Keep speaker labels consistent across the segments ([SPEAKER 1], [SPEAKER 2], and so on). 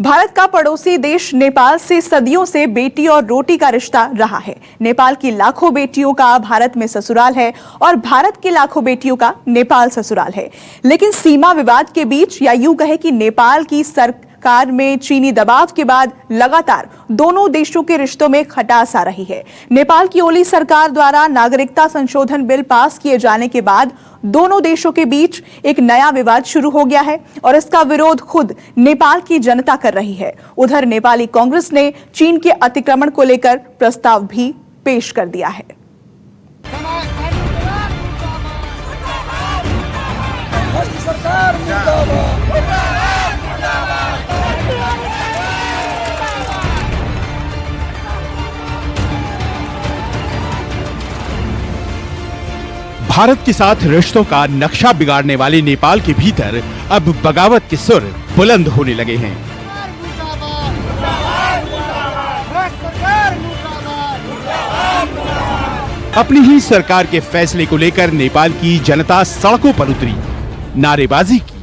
[SPEAKER 1] भारत का पड़ोसी देश नेपाल से सदियों से बेटी और रोटी का रिश्ता रहा है। नेपाल की लाखों बेटियों का भारत में ससुराल है और भारत की लाखों बेटियों का नेपाल ससुराल है। लेकिन सीमा विवाद के बीच, या यूं कहे कि नेपाल की सरकार में चीनी दबाव के बाद लगातार दोनों देशों के रिश्तों में खटास आ रही है। नेपाल की ओली सरकार द्वारा नागरिकता संशोधन बिल पास किए जाने के बाद दोनों देशों के बीच एक नया विवाद शुरू हो गया है और इसका विरोध खुद नेपाल की जनता कर रही है। उधर नेपाली कांग्रेस ने चीन के अतिक्रमण को लेकर प्रस्ताव भी पेश कर दिया है।
[SPEAKER 2] भारत के साथ रिश्तों का नक्शा बिगाड़ने वाले नेपाल के भीतर अब बगावत के सुर बुलंद होने लगे हैं। अपनी ही सरकार के फैसले को लेकर नेपाल की जनता सड़कों पर उतरी, नारेबाजी की,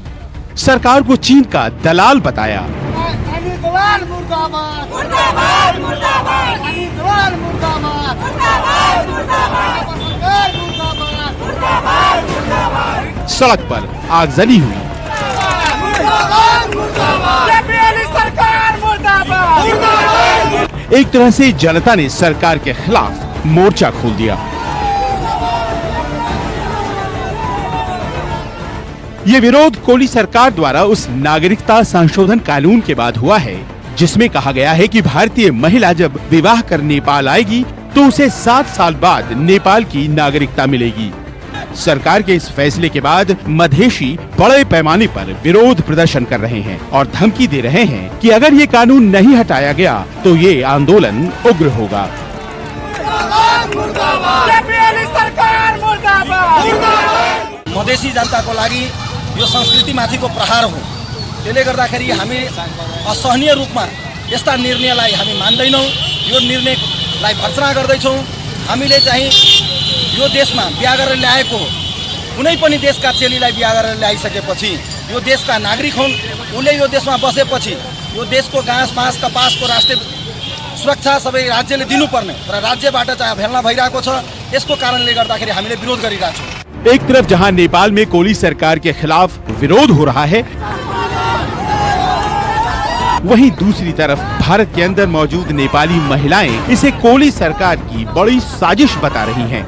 [SPEAKER 2] सरकार को चीन का दलाल बताया। सड़क पर आगजनी हुई। एक तरह से जनता ने सरकार के खिलाफ मोर्चा खोल दिया। ये विरोध कोली सरकार द्वारा उस नागरिकता संशोधन कानून के बाद हुआ है जिसमें कहा गया है कि भारतीय महिला जब विवाह कर नेपाल आएगी तो उसे 7 साल बाद नेपाल की नागरिकता मिलेगी। सरकार के इस फैसले के बाद मधेशी बड़े पैमाने पर विरोध प्रदर्शन कर रहे हैं और धमकी दे रहे हैं कि अगर ये कानून नहीं हटाया गया तो ये आंदोलन उग्र होगा।
[SPEAKER 3] मधेसी जनताको लागि यो संस्कृति माथिको प्रहार हो। त्यसले गर्दाखेरि हामी असहनीय रूपमा यस्ता निर्णयलाई हामी मान्दैनौं। यो निर्णयलाई भर्त्सना गर्दैछौं। हामीले चाहिँ यो देशमा बिहा गरेर ल्याएको कुनै पनि देशका चेलीलाई बिहा गरेर ल्याइसकेपछि यो देशका नागरिक हुन्, उले यो देशमा बसेपछि यो देशको घाँस बाँस कपासको राष्ट्रिय सुरक्षा सबै राज्यले दिनुपर्ने, तर राज्यबाट चाहिँ भेल्ना भइरहेको छ। यसको कारणले गर्दाखेरि हामीले विरोध गरिरहेका छौं।
[SPEAKER 2] एक तरफ जहां नेपाल में कोली सरकार के खिलाफ विरोध हो रहा है, वहीं दूसरी तरफ भारत के अंदर मौजूद नेपाली महिलाएं इसे कोली सरकार की बड़ी साजिश बता रही हैं।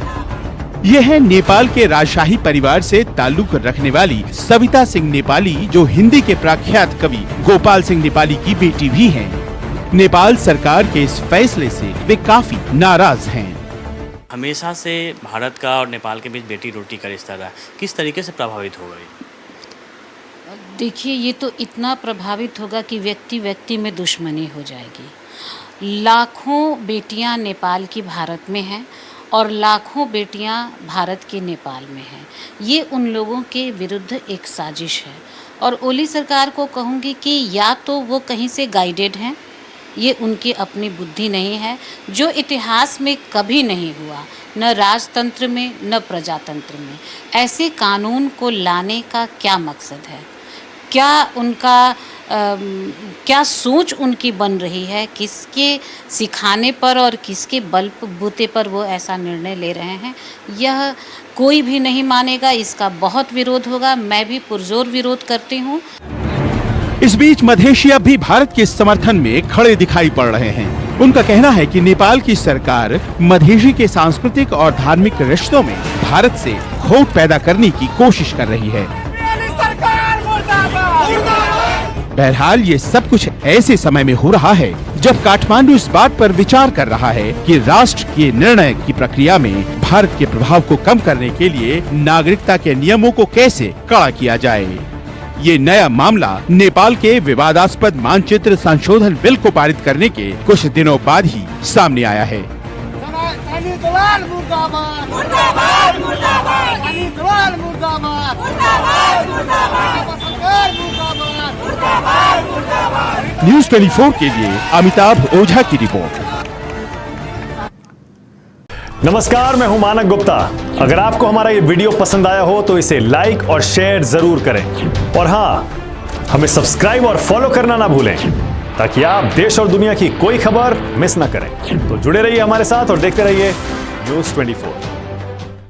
[SPEAKER 2] ये है नेपाल के राजशाही परिवार से ताल्लुक रखने वाली सविता सिंह नेपाली, जो हिंदी के प्रख्यात कवि गोपाल सिंह नेपाली की बेटी भी हैं। नेपाल सरकार के इस फैसले से वे काफी नाराज हैं।
[SPEAKER 4] हमेशा से भारत का और नेपाल के बीच बेटी रोटी का रिश्ता रहा, किस तरीके से प्रभावित होगा ये?
[SPEAKER 5] देखिए, ये तो इतना प्रभावित होगा कि व्यक्ति व्यक्ति में दुश्मनी हो जाएगी। लाखों बेटियां नेपाल की भारत में हैं और लाखों बेटियां भारत के नेपाल में हैं। ये उन लोगों के विरुद्ध एक साजिश है और ओली सरकार को कहूँगी कि या तो वो कहीं से गाइडेड हैं, ये उनकी अपनी बुद्धि नहीं है, जो इतिहास में कभी नहीं हुआ, न राजतंत्र में न प्रजातंत्र में। ऐसे कानून को लाने का क्या मकसद है? क्या उनका क्या सोच उनकी बन रही है? किसके सिखाने पर और किसके बलबूते पर वो ऐसा निर्णय ले रहे हैं, यह कोई भी नहीं मानेगा। इसका बहुत विरोध होगा। मैं भी पुरजोर विरोध करती हूँ।
[SPEAKER 2] इस बीच मधेशी अब भी भारत के समर्थन में खड़े दिखाई पड़ रहे हैं। उनका कहना है कि नेपाल की सरकार मधेशी के सांस्कृतिक और धार्मिक रिश्तों में भारत से खोट पैदा करने की कोशिश कर रही है। बहरहाल ये सब कुछ ऐसे समय में हो रहा है जब काठमांडू इस बात पर विचार कर रहा है कि राष्ट्र के निर्णय की प्रक्रिया में भारत के प्रभाव को कम करने के लिए नागरिकता के नियमों को कैसे कड़ा किया जाए। ये नया मामला नेपाल के विवादास्पद मानचित्र संशोधन बिल को पारित करने के कुछ दिनों बाद ही सामने आया है। न्यूज़ 24 के लिए अमिताभ ओझा की रिपोर्ट।
[SPEAKER 6] नमस्कार, मैं हूं मानक गुप्ता। अगर आपको हमारा ये वीडियो पसंद आया हो तो इसे लाइक और शेयर जरूर करें और हाँ, हमें सब्सक्राइब और फॉलो करना ना भूलें। ताकि आप देश और दुनिया की कोई खबर मिस ना करें। तो जुड़े रहिए हमारे साथ और देखते रहिए न्यूज़ 24।